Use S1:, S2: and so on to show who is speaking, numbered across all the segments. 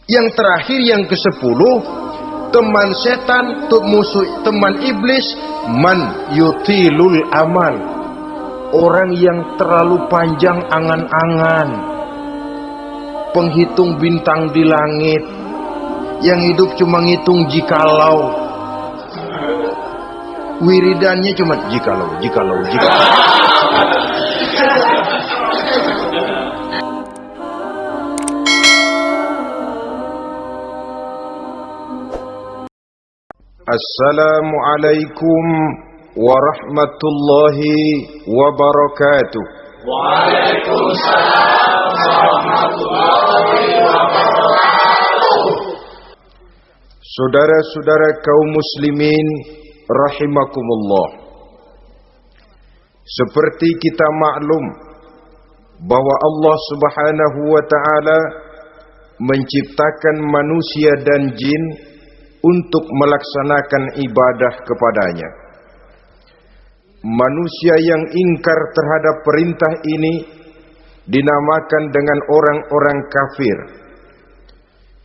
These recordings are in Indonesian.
S1: Yang terakhir, yang ke-10, teman setan, musuh, teman iblis, man yutilul amal, orang yang terlalu panjang angan-angan, penghitung bintang di langit, yang hidup cuma ngitung jikalau, wiridannya cuma jikalau. Assalamualaikum warahmatullahi wabarakatuh.
S2: Waalaikumsalam warahmatullahi wabarakatuh.
S1: Saudara-saudara kaum muslimin rahimakumullah. Seperti kita maklum bahwa Allah Subhanahu wa taala menciptakan manusia dan jin untuk melaksanakan ibadah kepadanya. Manusia yang ingkar terhadap perintah ini dinamakan dengan orang-orang kafir.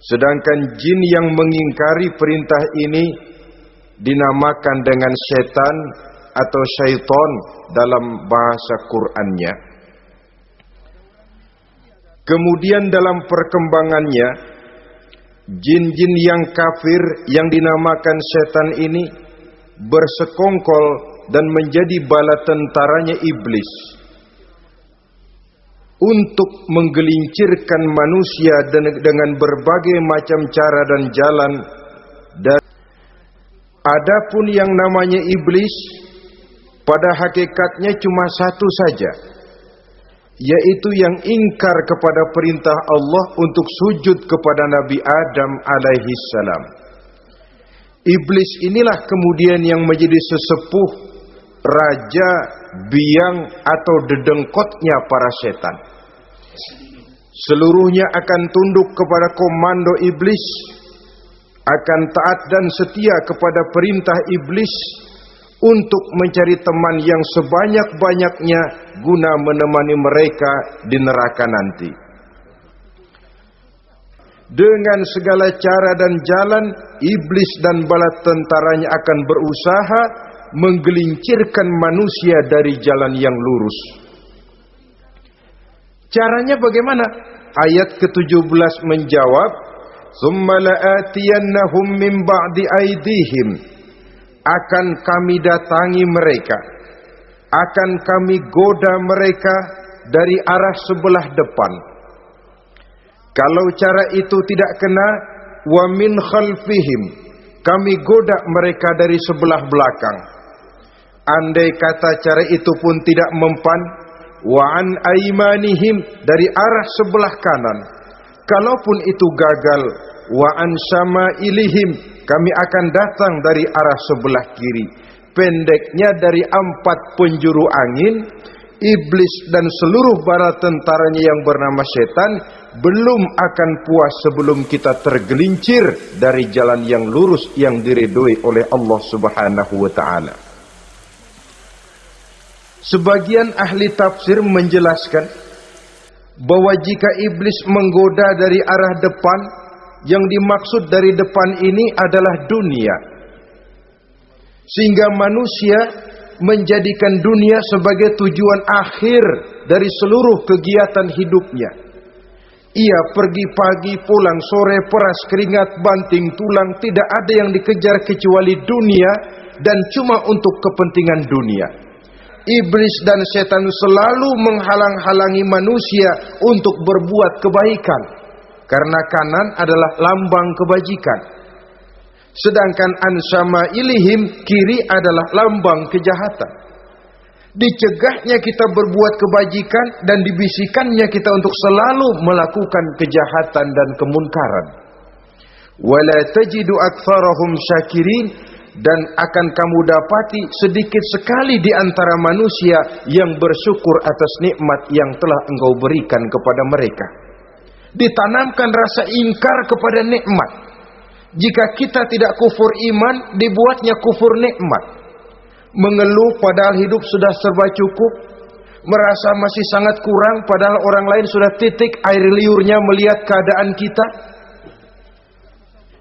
S1: Sedangkan jin yang mengingkari perintah ini dinamakan dengan setan atau syaitan dalam bahasa Qur'annya. Kemudian dalam perkembangannya, jin-jin yang kafir yang dinamakan setan ini bersekongkol dan menjadi bala tentaranya iblis untuk menggelincirkan manusia dengan berbagai macam cara dan jalan. Dan adapun yang namanya iblis pada hakikatnya cuma satu saja, yaitu yang ingkar kepada perintah Allah untuk sujud kepada Nabi Adam alaihi salam. Iblis inilah kemudian yang menjadi sesepuh, raja, biang atau dedengkotnya para setan. Seluruhnya akan tunduk kepada komando iblis, akan taat dan setia kepada perintah iblis untuk mencari teman yang sebanyak-banyaknya guna menemani mereka di neraka nanti. Dengan segala cara dan jalan, iblis dan bala tentaranya akan berusaha menggelincirkan manusia dari jalan yang lurus. Caranya bagaimana? Ayat ke-17 menjawab, "Tsumma la'atiyannahum min ba'di aydihim." Akan kami datangi mereka, akan kami goda mereka dari arah sebelah depan. Kalau cara itu tidak kena, wa min khalfihim, kami goda mereka dari sebelah belakang. Andai kata cara itu pun tidak mempan, wa an aimanihim, dari arah sebelah kanan. Kalaupun itu gagal, wa an syama'ilihim, kami akan datang dari arah sebelah kiri. Pendeknya dari 4 penjuru angin, iblis dan seluruh bala tentaranya yang bernama setan belum akan puas sebelum kita tergelincir dari jalan yang lurus yang diridhoi oleh Allah Subhanahu wa taala. Sebagian ahli tafsir menjelaskan bahwa jika iblis menggoda dari arah depan, yang dimaksud dari depan ini adalah dunia. Sehingga manusia menjadikan dunia sebagai tujuan akhir dari seluruh kegiatan hidupnya. Ia pergi pagi, pulang sore, peras keringat, banting tulang, tidak ada yang dikejar kecuali dunia dan cuma untuk kepentingan dunia. Iblis dan setan selalu menghalang-halangi manusia untuk berbuat kebaikan, karena kanan adalah lambang kebajikan. Sedangkan ansama ilihim, kiri adalah lambang kejahatan. Dicegahnya kita berbuat kebajikan dan dibisikannya kita untuk selalu melakukan kejahatan dan kemunkaran. Wala tajidu aktsarahum syakirin, dan akan kamu dapati sedikit sekali di antara manusia yang bersyukur atas nikmat yang telah engkau berikan kepada mereka. Ditanamkan rasa ingkar kepada nikmat. Jika kita tidak kufur iman, dibuatnya kufur nikmat. Mengeluh padahal hidup sudah serba cukup, merasa masih sangat kurang padahal orang lain sudah titik air liurnya melihat keadaan kita.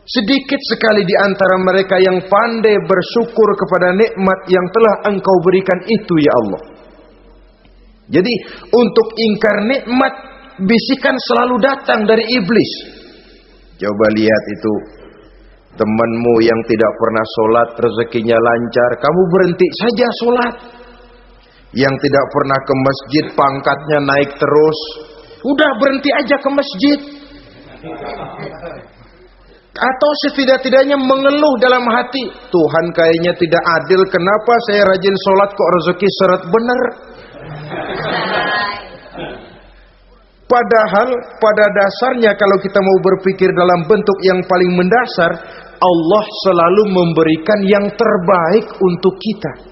S1: Sedikit sekali di antara mereka yang pandai bersyukur kepada nikmat yang telah Engkau berikan itu ya Allah. Jadi untuk ingkar nikmat, bisikan selalu datang dari iblis. Coba lihat itu, temanmu yang tidak pernah sholat rezekinya lancar, kamu berhenti saja sholat. Yang tidak pernah ke masjid pangkatnya naik terus, udah berhenti aja ke masjid. Atau setidak-tidaknya mengeluh dalam hati, Tuhan kayaknya tidak adil, kenapa saya rajin sholat kok rezeki seret bener. Padahal pada dasarnya kalau kita mau berpikir dalam bentuk yang paling mendasar, Allah selalu memberikan yang terbaik untuk kita.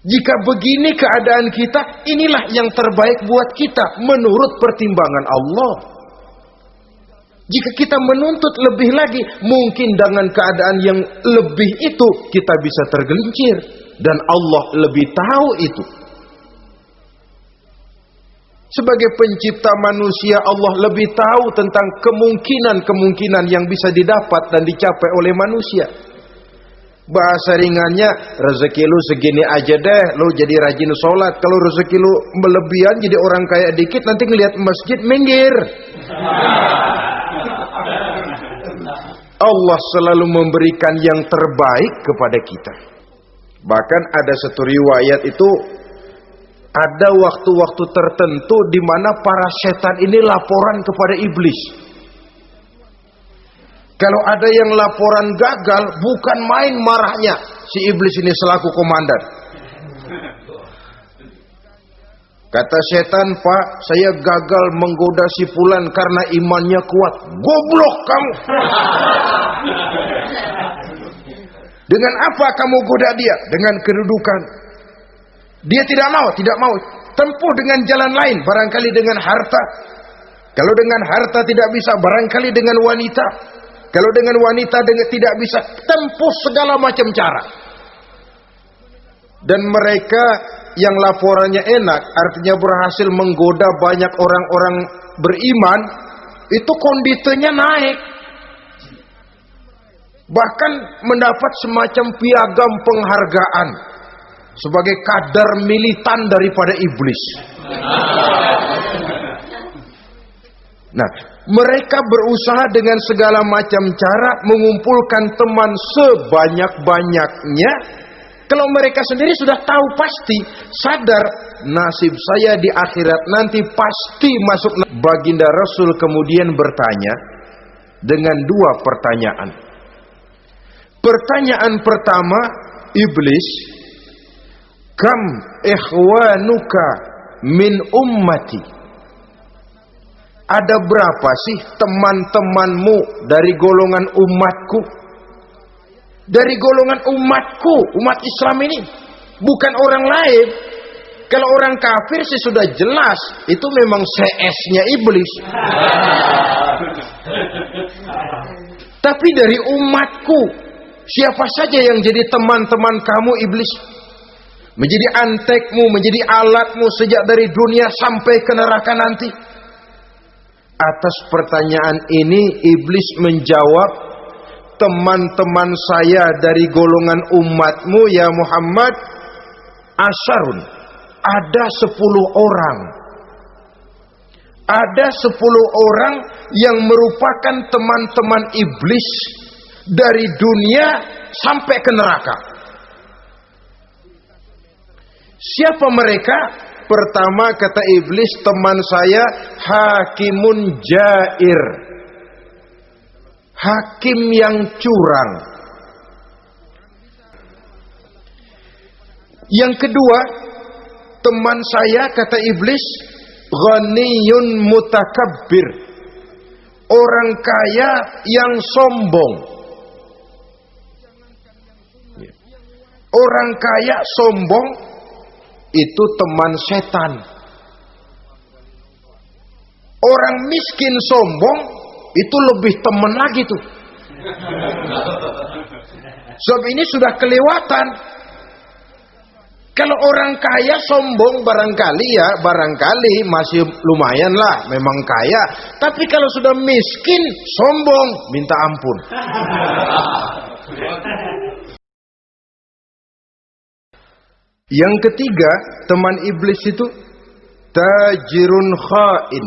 S1: Jika begini keadaan kita, inilah yang terbaik buat kita menurut pertimbangan Allah. Jika kita menuntut lebih lagi, mungkin dengan keadaan yang lebih itu kita bisa tergelincir, dan Allah lebih tahu itu. Sebagai pencipta manusia, Allah lebih tahu tentang kemungkinan-kemungkinan yang bisa didapat dan dicapai oleh manusia. Bahasa ringannya, rezeki lu segini aja deh, lu jadi rajin sholat. Kalau rezeki lu melebihan jadi orang kaya dikit, nanti ngelihat masjid minggir. Allah selalu memberikan yang terbaik kepada kita. Bahkan ada satu riwayat itu, ada waktu-waktu tertentu di mana para setan ini laporan kepada iblis. Kalau ada yang laporan gagal, bukan main marahnya si iblis ini selaku komandan. Kata setan, Pak, saya gagal menggoda si fulan karena imannya kuat. Goblok kamu. Dengan apa kamu goda dia? Dengan kedudukan. Dia tidak mau. Tempuh dengan jalan lain, barangkali dengan harta. Kalau dengan harta tidak bisa, barangkali dengan wanita. Kalau dengan wanita tidak bisa, tempuh segala macam cara. Dan mereka yang laporannya enak, artinya berhasil menggoda banyak orang-orang beriman, itu kondisinya naik. Bahkan mendapat semacam piagam penghargaan sebagai kadar militan daripada iblis. Nah, mereka berusaha dengan segala macam cara mengumpulkan teman sebanyak-banyaknya. Kalau mereka sendiri sudah tahu pasti, sadar nasib saya di akhirat nanti pasti masuk. Baginda Rasul kemudian bertanya dengan dua pertanyaan. Pertanyaan pertama, iblis, kam ikhwanuka min ummati? Ada berapa sih teman-temanmu dari golongan umatku? Dari golongan umatku, umat Islam ini, bukan orang lain. Kalau orang kafir sih sudah jelas, itu memang CS-nya iblis. Tapi dari umatku, siapa saja yang jadi teman-teman kamu iblis? Menjadi antekmu, menjadi alatmu sejak dari dunia sampai ke neraka nanti. Atas pertanyaan ini iblis menjawab, teman-teman saya dari golongan umatmu ya Muhammad, asyarun, ada 10 orang. Ada 10 orang yang merupakan teman-teman iblis dari dunia sampai ke neraka. Siapa mereka? Pertama kata iblis, teman saya hakimun jair, hakim yang curang. Yang kedua, teman saya kata iblis, ghaniyun mutakabbir, orang kaya yang sombong. Orang kaya sombong itu teman setan. Orang miskin sombong itu lebih teman lagi tuh. Sebab ini sudah kelewatan. Kalau orang kaya sombong barangkali masih lumayan lah, memang kaya. Tapi kalau sudah miskin, sombong, minta ampun. Yang ketiga, teman iblis itu tajirun khain,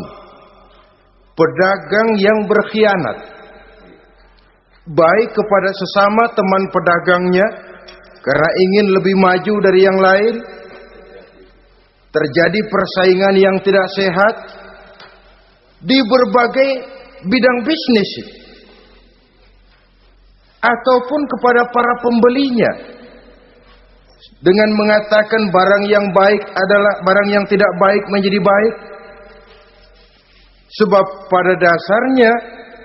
S1: pedagang yang berkhianat, baik kepada sesama teman pedagangnya karena ingin lebih maju dari yang lain, terjadi persaingan yang tidak sehat di berbagai bidang bisnis, ataupun kepada para pembelinya dengan mengatakan barang yang baik adalah barang yang tidak baik menjadi baik. Sebab pada dasarnya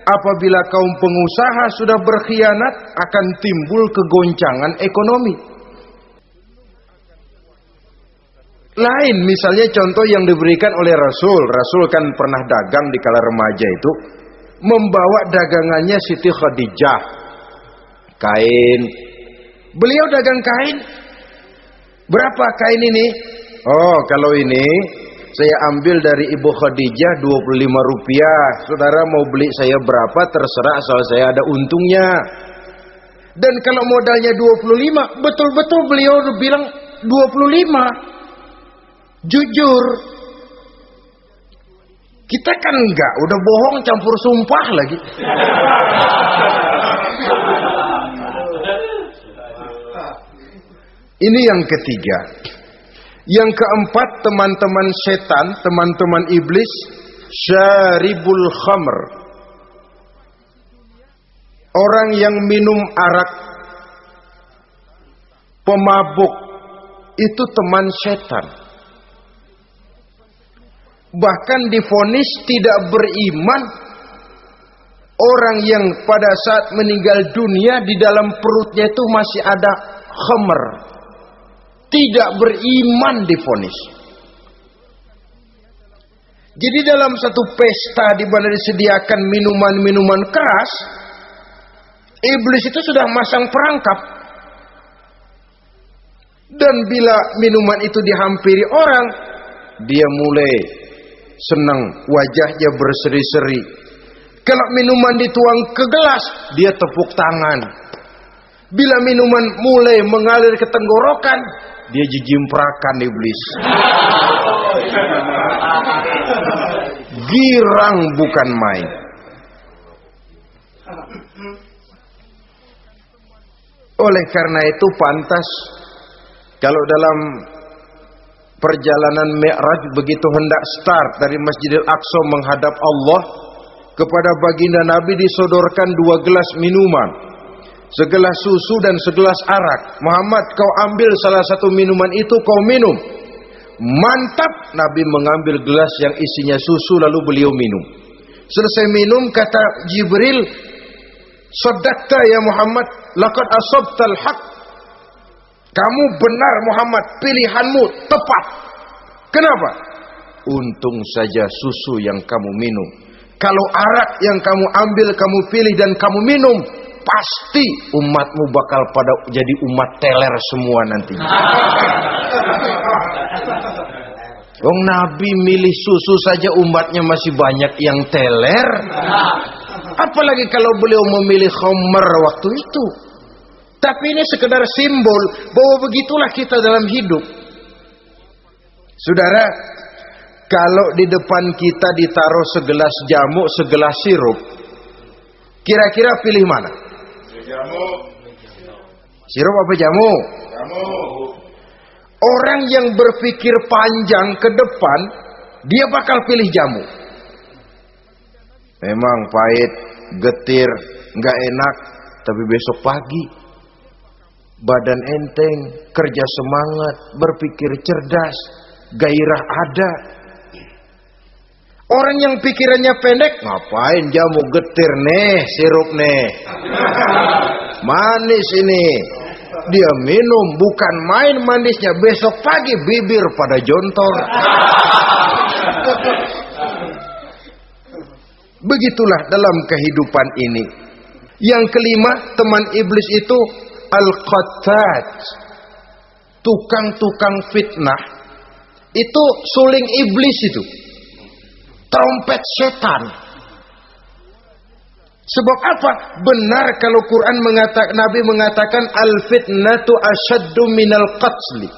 S1: apabila kaum pengusaha sudah berkhianat akan timbul kegoncangan ekonomi. Lain misalnya contoh yang diberikan oleh Rasul. Rasul kan pernah dagang di kala remaja itu, membawa dagangannya Siti Khadijah, kain. Beliau dagang kain. Berapa kain ini? Oh, kalau ini saya ambil dari Ibu Khadijah 25 rupiah. Saudara mau beli saya berapa terserah, soal saya ada untungnya. Dan kalau modalnya 25, betul-betul beliau bilang 25. Jujur. Kita kan enggak, udah bohong campur sumpah lagi. Ini yang ketiga. Yang keempat, teman-teman setan, teman-teman iblis, syaribul khamr, orang yang minum arak, pemabuk, itu teman setan. Bahkan divonis tidak beriman orang yang pada saat meninggal dunia di dalam perutnya itu masih ada khamr. Tidak beriman divonis. Jadi dalam satu pesta di mana disediakan minuman-minuman keras, iblis itu sudah masang perangkap. Dan bila minuman itu dihampiri orang, dia mulai senang, wajahnya berseri-seri. Kalau minuman dituang ke gelas, dia tepuk tangan. Bila minuman mulai mengalir ke tenggorokan, dia jijimprakan iblis. Girang bukan main. Oleh karena itu pantas kalau dalam perjalanan Mi'raj begitu hendak start dari Masjidil Aqsa menghadap Allah, kepada baginda Nabi disodorkan 2 gelas minuman, segelas susu dan segelas arak. Muhammad, kau ambil salah satu minuman itu, kau minum. Mantap. Nabi mengambil gelas yang isinya susu lalu beliau minum. Selesai minum kata Jibril, "Shaddaqta ya Muhammad, laqad asabtal haq." Kamu benar Muhammad, pilihanmu tepat. Kenapa? Untung saja susu yang kamu minum. Kalau arak yang kamu ambil, kamu pilih dan kamu minum, pasti umatmu bakal pada jadi umat teler semua nantinya. Wong Nabi milih susu saja umatnya masih banyak yang teler. Apalagi kalau beliau memilih khamr waktu itu. Tapi ini sekedar simbol bahwa begitulah kita dalam hidup. Saudara, kalau di depan kita ditaruh segelas jamu, segelas sirup, kira-kira pilih mana?
S2: Jamu.
S1: Sirup apa jamu?
S2: Jamu.
S1: Orang yang berpikir panjang ke depan, dia bakal pilih jamu. Memang pahit, getir, nggak enak, tapi besok pagi badan enteng, kerja semangat, berpikir cerdas, gairah ada. Orang yang pikirannya pendek, ngapain jamu getir nih, sirup nih, manis ini. Dia minum, bukan main manisnya, besok pagi bibir pada jontor. Begitulah dalam kehidupan ini. Yang kelima, teman iblis itu al-qattat, tukang-tukang fitnah itu suling iblis itu, trompet setan. Sebab apa? Benar kalau Quran mengatakan, Nabi mengatakan al-fitnatu asyaddu minal qatli.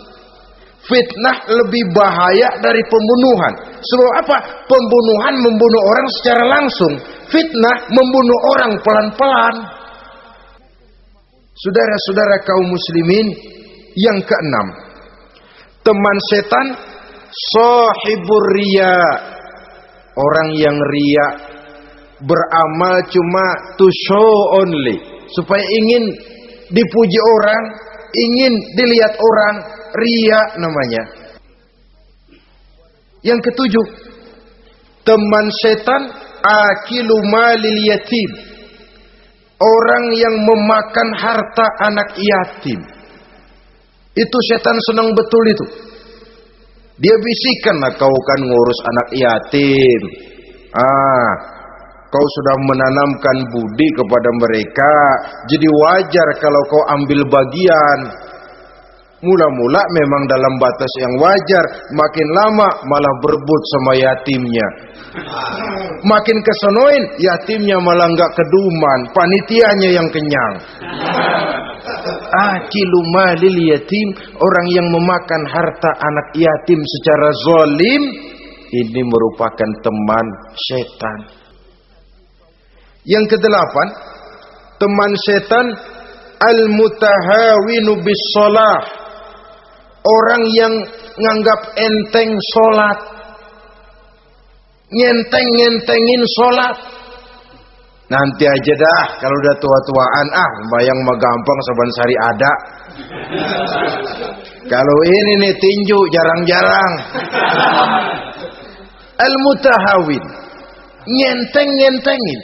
S1: Fitnah lebih bahaya dari pembunuhan. Sebab apa? Pembunuhan membunuh orang secara langsung. Fitnah membunuh orang pelan-pelan. Saudara-saudara kaum muslimin, yang keenam, teman setan sahibur riya. Orang yang riya, beramal cuma to show only, supaya ingin dipuji orang, ingin dilihat orang, riya namanya. Yang ketujuh, teman setan akilu malil yatim. Orang yang memakan harta anak yatim. Itu setan senang betul itu. Dia bisikan, nah, kau kan ngurus anak yatim. Kau sudah menanamkan budi kepada mereka, jadi wajar kalau kau ambil bagian. Mula-mula memang dalam batas yang wajar, makin lama malah berebut sama yatimnya. Makin kesonoin, yatimnya malah nggak keduman, panitianya yang kenyang. Akilu malil yatim, orang yang memakan harta anak yatim secara zalim, ini merupakan teman setan. Yang kedelapan, teman setan al-mutahawinu bis shalah. Orang yang nganggap enteng sholat, ngenteng-ngentengin sholat. Nanti aja dah, kalau udah tua-tuaan, bayang mah gampang, saban sari ada. Kalau ini nih tinju jarang-jarang. Al-mutahawin, ngenteng-ngentengin.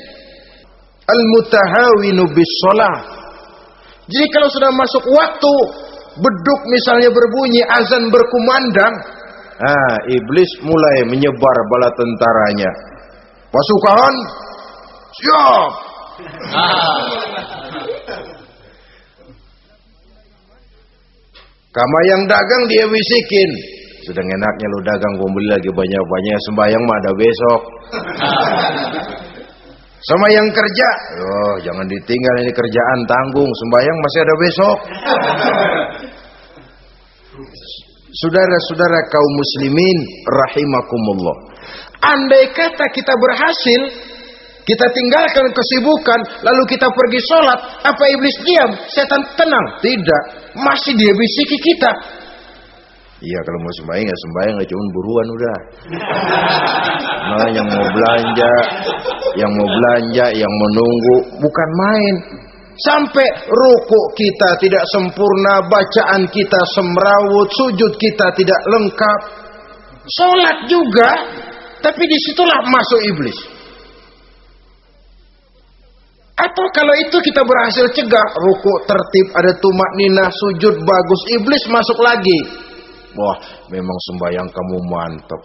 S1: Al-mutahawinu bis shalah. Jadi kalau sudah masuk waktu, beduk misalnya berbunyi, azan berkumandang, iblis mulai menyebar bala tentaranya. Pasukan, siap. Kama yang dagang dia bisikin, sudah enaknya lu dagang, gua beli lagi banyak-banyak, sembahyang mah ada besok. Sama yang kerja, jangan ditinggal, ini kerjaan tanggung, sembahyang masih ada besok. Saudara-saudara kaum muslimin rahimakumullah, andai kata kita berhasil, kita tinggalkan kesibukan, lalu kita pergi sholat, apa iblis diam? Setan tenang? Tidak, masih dia bisiki kita. Iya, kalau mau sembahyang ya sembahyang, nggak cuma buruan udah. Nah, yang mau belanja, yang menunggu, bukan main. Sampai rukuk kita tidak sempurna, bacaan kita semrawut, sujud kita tidak lengkap, sholat juga, tapi disitulah masuk iblis. Atau kalau itu kita berhasil cegah, rukuk tertib, ada tumakninah, sujud bagus, iblis masuk lagi. Wah, memang sembahyang kamu mantap.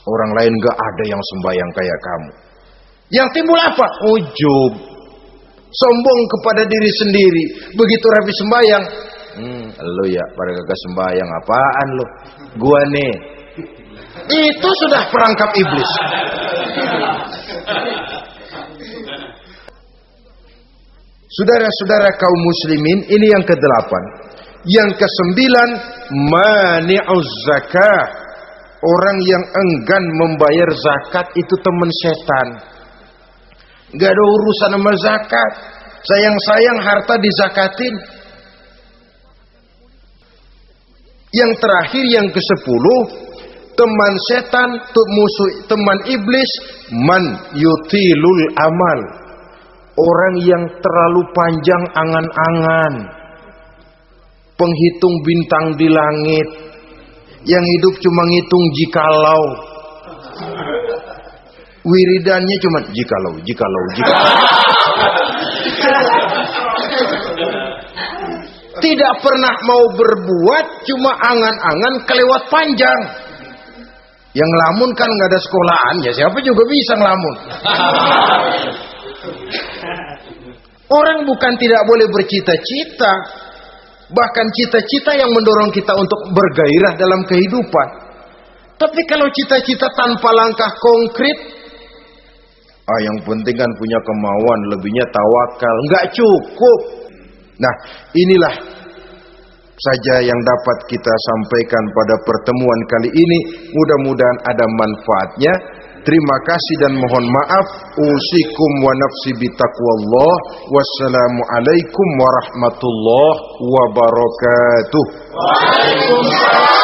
S1: Orang lain gak ada yang sembahyang kayak kamu. Yang timbul apa? Ujub. Sombong kepada diri sendiri. Begitu rapi sembahyang, lu ya pada kagak sembahyang, apaan lu? Gua nih. Itu sudah perangkap iblis. Saudara-saudara kaum muslimin, ini yang ke-8. Yang ke-9, mani'uz zakah. Orang yang enggan membayar zakat itu teman setan. Gak ada urusan sama zakat. Sayang-sayang harta dizakatin. Yang terakhir, yang ke-10, teman setan, musuh, teman iblis, man yutilul amal. Orang yang terlalu panjang angan-angan, penghitung bintang di langit, yang hidup cuma ngitung jikalau, wiridannya cuma jikalau. Tidak pernah mau berbuat, cuma angan-angan kelewat panjang. Yang ngelamun kan nggak ada sekolahan, ya siapa juga bisa ngelamun. Orang bukan tidak boleh bercita-cita, Bahkan cita-cita yang mendorong kita untuk bergairah dalam kehidupan. Tapi kalau cita-cita tanpa langkah konkret, yang penting kan punya kemauan, lebihnya tawakal, nggak cukup. Nah, inilah saja yang dapat kita sampaikan pada pertemuan kali ini. Mudah-mudahan ada manfaatnya. Terima kasih dan mohon maaf. Usikum wa nafsi bitaqwallah. Wassalamualaikum warahmatullahi wabarakatuh.
S2: Waalaikumsalam.